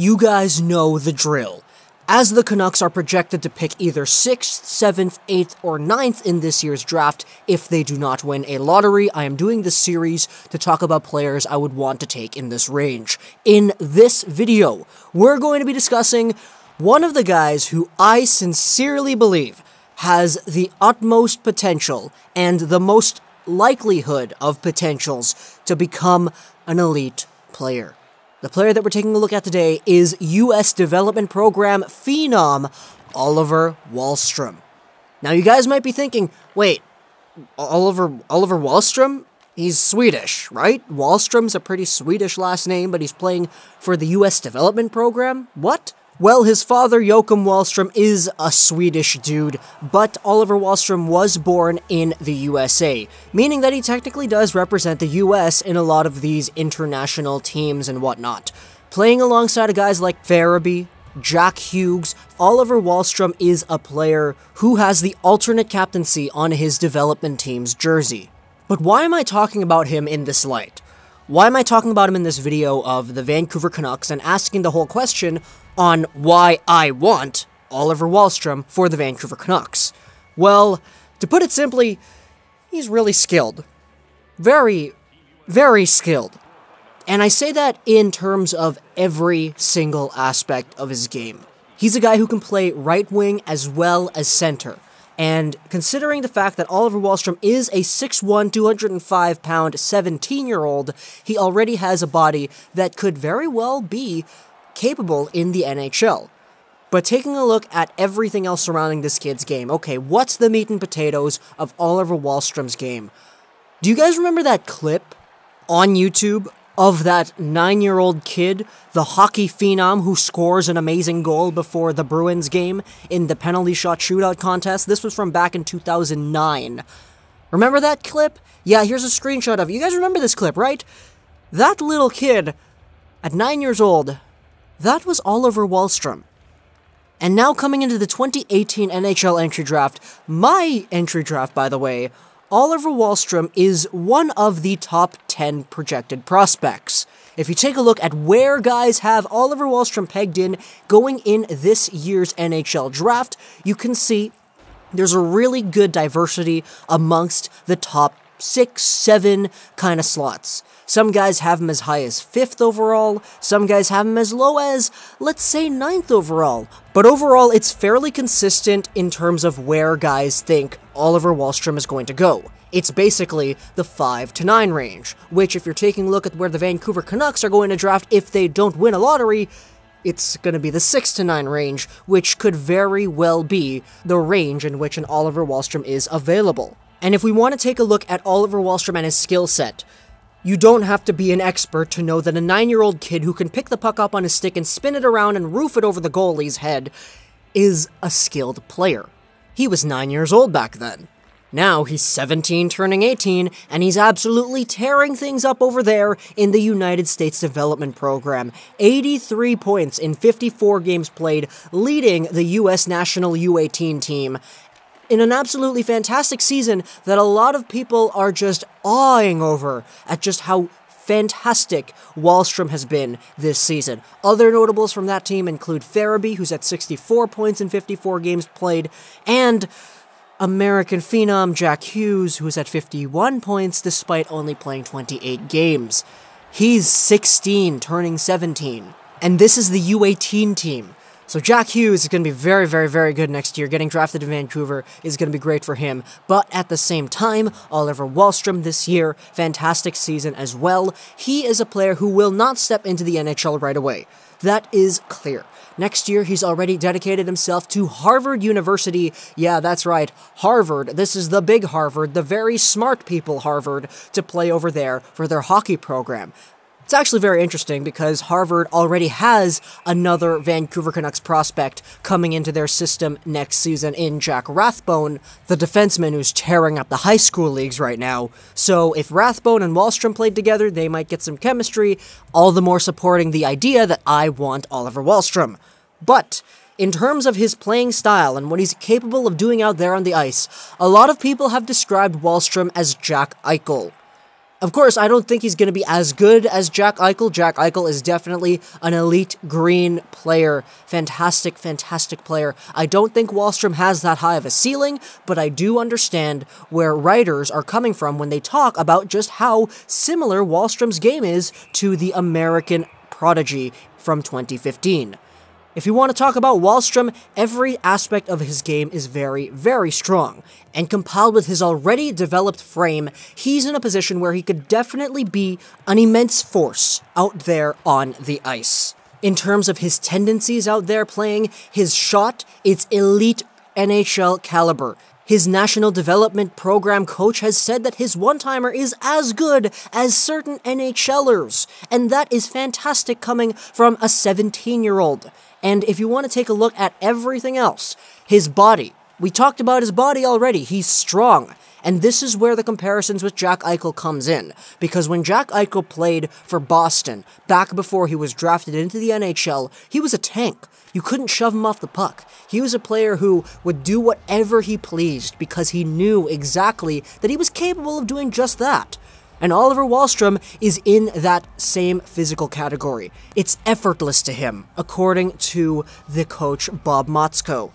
You guys know the drill. As the Canucks are projected to pick either 6th, 7th, 8th, or 9th in this year's draft if they do not win a lottery, I am doing this series to talk about players I would want to take in this range. In this video, we're going to be discussing one of the guys who I sincerely believe has the utmost potential and the most likelihood of potentials to become an elite player. The player that we're taking a look at today is U.S. Development Program phenom Oliver Wahlstrom. Now, you guys might be thinking, wait, Oliver Wahlstrom? He's Swedish, right? Wahlstrom's a pretty Swedish last name, but he's playing for the U.S. Development Program? What? Well, his father, Joachim Wahlstrom, is a Swedish dude, but Oliver Wahlstrom was born in the USA, meaning that he technically does represent the US in a lot of these international teams and whatnot. Playing alongside guys like Farabee, Jack Hughes, Oliver Wahlstrom is a player who has the alternate captaincy on his development team's jersey. But why am I talking about him in this light? Why am I talking about him in this video of the Vancouver Canucks and asking the whole question on why I want Oliver Wahlstrom for the Vancouver Canucks? Well, to put it simply, he's really skilled. Very, very skilled. And I say that in terms of every single aspect of his game. He's a guy who can play right wing as well as center. And considering the fact that Oliver Wahlstrom is a 6'1", 205-pound, 17-year-old, he already has a body that could very well be capable in the NHL. But taking a look at everything else surrounding this kid's game, okay, what's the meat and potatoes of Oliver Wahlstrom's game? Do you guys remember that clip on YouTube of that 9-year-old kid, the hockey phenom who scores an amazing goal before the Bruins game in the penalty shot shootout contest? This was from back in 2009. Remember that clip? Yeah, here's a screenshot of it. You guys remember this clip, right? That little kid, at 9 years old, that was Oliver Wahlstrom. And now coming into the 2018 NHL Entry Draft, my entry draft, by the way, Oliver Wahlstrom is one of the top 10 projected prospects. If you take a look at where guys have Oliver Wahlstrom pegged in going in this year's NHL Draft, you can see there's a really good diversity amongst the top 6, 7 kind of slots. Some guys have him as high as 5th overall, some guys have him as low as, let's say, 9th overall. But overall, it's fairly consistent in terms of where guys think Oliver Wahlstrom is going to go. It's basically the 5 to 9 range, which if you're taking a look at where the Vancouver Canucks are going to draft if they don't win a lottery, it's going to be the 6 to 9 range, which could very well be the range in which an Oliver Wahlstrom is available. And if we want to take a look at Oliver Wahlstrom and his skill set, you don't have to be an expert to know that a 9-year-old kid who can pick the puck up on his stick and spin it around and roof it over the goalie's head is a skilled player. He was 9 years old back then. Now he's 17 turning 18, and he's absolutely tearing things up over there in the United States Development Program. 83 points in 54 games played, leading the U.S. National U18 team in an absolutely fantastic season that a lot of people are just awing over at just how fantastic Wahlstrom has been this season. Other notables from that team include Farabee, who's at 64 points in 54 games played, and American phenom Jack Hughes, who's at 51 points despite only playing 28 games. He's 16, turning 17, and this is the U18 team. So Jack Hughes is going to be very, very, very good next year. Getting drafted to Vancouver is going to be great for him. But at the same time, Oliver Wahlstrom this year, fantastic season as well. He is a player who will not step into the NHL right away. That is clear. Next year, he's already dedicated himself to Harvard University. Yeah, that's right, Harvard. This is the big Harvard, the very smart people Harvard, to play over there for their hockey program. It's actually very interesting because Harvard already has another Vancouver Canucks prospect coming into their system next season in Jack Rathbone, the defenseman who's tearing up the high school leagues right now. So if Rathbone and Wahlstrom played together, they might get some chemistry, all the more supporting the idea that I want Oliver Wahlstrom. But in terms of his playing style and what he's capable of doing out there on the ice, a lot of people have described Wahlstrom as Jack Eichel. Of course, I don't think he's going to be as good as Jack Eichel. Jack Eichel is definitely an elite green player. Fantastic, fantastic player. I don't think Wahlstrom has that high of a ceiling, but I do understand where writers are coming from when they talk about just how similar Wahlstrom's game is to the American prodigy from 2015. If you want to talk about Wahlstrom, every aspect of his game is very, very strong, and compiled with his already developed frame, he's in a position where he could definitely be an immense force out there on the ice. In terms of his tendencies out there playing, his shot, it's elite NHL caliber. His National Development Program coach has said that his one-timer is as good as certain NHLers, and that is fantastic coming from a 17-year-old. And if you want to take a look at everything else, his body, we talked about his body already, he's strong. And this is where the comparisons with Jack Eichel comes in, because when Jack Eichel played for Boston, back before he was drafted into the NHL, he was a tank. You couldn't shove him off the puck. He was a player who would do whatever he pleased because he knew exactly that he was capable of doing just that. And Oliver Wahlstrom is in that same physical category. It's effortless to him, according to the coach Bob Motzko.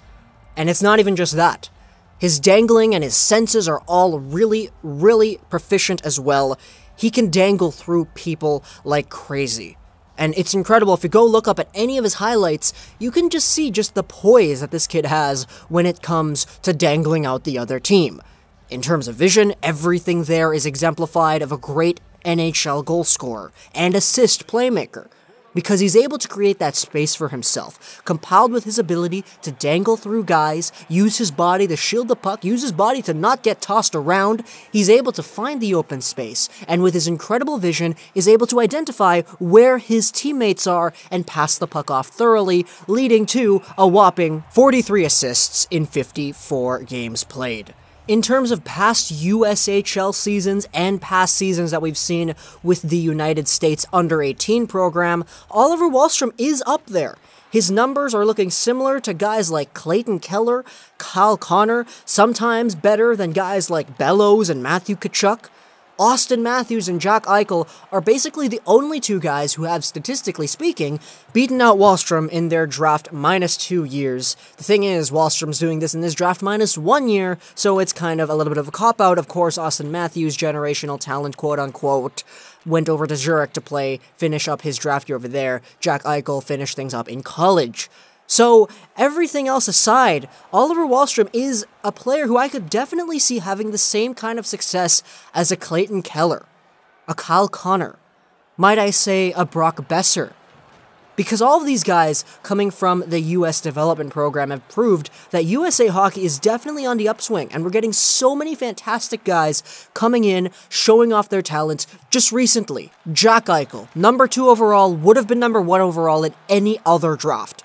And it's not even just that. His dangling and his senses are all really, really proficient as well. He can dangle through people like crazy. And it's incredible. If you go look up at any of his highlights, you can just see just the poise that this kid has when it comes to dangling out the other team. In terms of vision, everything there is exemplified of a great NHL goal scorer and assist playmaker, because he's able to create that space for himself, compiled with his ability to dangle through guys, use his body to shield the puck, use his body to not get tossed around. He's able to find the open space, and with his incredible vision, is able to identify where his teammates are and pass the puck off thoroughly, leading to a whopping 43 assists in 54 games played. In terms of past USHL seasons and past seasons that we've seen with the United States Under-18 program, Oliver Wahlstrom is up there. His numbers are looking similar to guys like Clayton Keller, Kyle Connor, sometimes better than guys like Bellows and Matthew Tkachuk. Austin Matthews and Jack Eichel are basically the only two guys who have, statistically speaking, beaten out Wahlstrom in their draft -2 years. The thing is, Wahlstrom's doing this in this draft -1 year, so it's kind of a little bit of a cop-out. Of course, Austin Matthews, generational talent, quote-unquote, went over to Zurich to finish up his draft year over there. Jack Eichel finished things up in college. So, everything else aside, Oliver Wahlstrom is a player who I could definitely see having the same kind of success as a Clayton Keller, a Kyle Connor, might I say a Brock Boeser. Because all of these guys coming from the US development program have proved that USA hockey is definitely on the upswing, and we're getting so many fantastic guys coming in, showing off their talents. Just recently, Jack Eichel, number 2 overall, would have been number 1 overall in any other draft.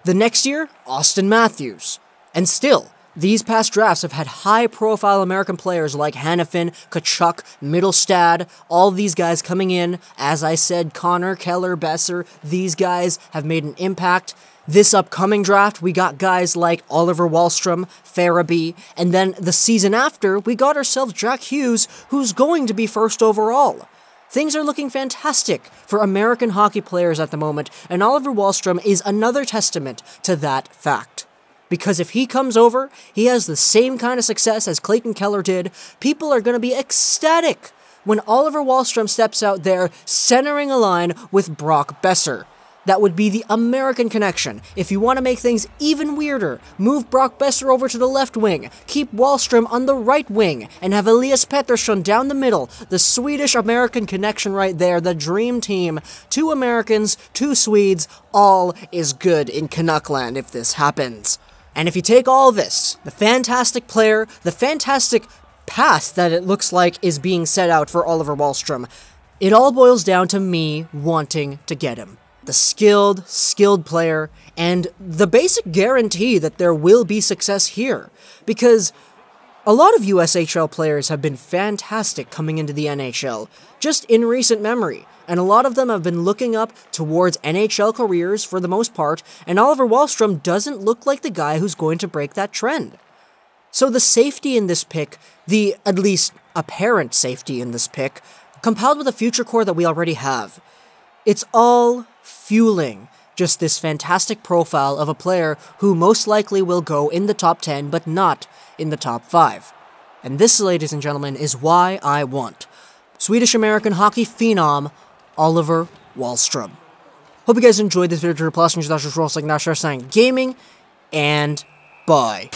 The next year, Austin Matthews. And still, these past drafts have had high-profile American players like Hanifin, Tkachuk, Mittelstadt, all these guys coming in. As I said, Connor, Keller, Boeser, these guys have made an impact. This upcoming draft, we got guys like Oliver Wahlstrom, Farabee, and then the season after, we got ourselves Jack Hughes, who's going to be first overall. Things are looking fantastic for American hockey players at the moment, and Oliver Wahlstrom is another testament to that fact. Because if he comes over, he has the same kind of success as Clayton Keller did. People are going to be ecstatic when Oliver Wahlstrom steps out there centering a line with Brock Boeser. That would be the American connection. If you want to make things even weirder, move Brock Boeser over to the left wing, keep Wahlstrom on the right wing, and have Elias Pettersson down the middle. The Swedish-American connection right there, the dream team. 2 Americans, 2 Swedes, all is good in Canuckland if this happens. And if you take all this, the fantastic player, the fantastic path that it looks like is being set out for Oliver Wahlstrom, it all boils down to me wanting to get him. The skilled player, and the basic guarantee that there will be success here. Because a lot of USHL players have been fantastic coming into the NHL, just in recent memory, and a lot of them have been looking up towards NHL careers for the most part, and Oliver Wahlstrom doesn't look like the guy who's going to break that trend. So the safety in this pick, the at least apparent safety in this pick, compiled with a future core that we already have. It's all fueling just this fantastic profile of a player who most likely will go in the top 10, but not in the top 5. And this, ladies and gentlemen, is why I want Swedish-American hockey phenom, Oliver Wahlstrom. Hope you guys enjoyed this video. Plus, saying gaming, and bye.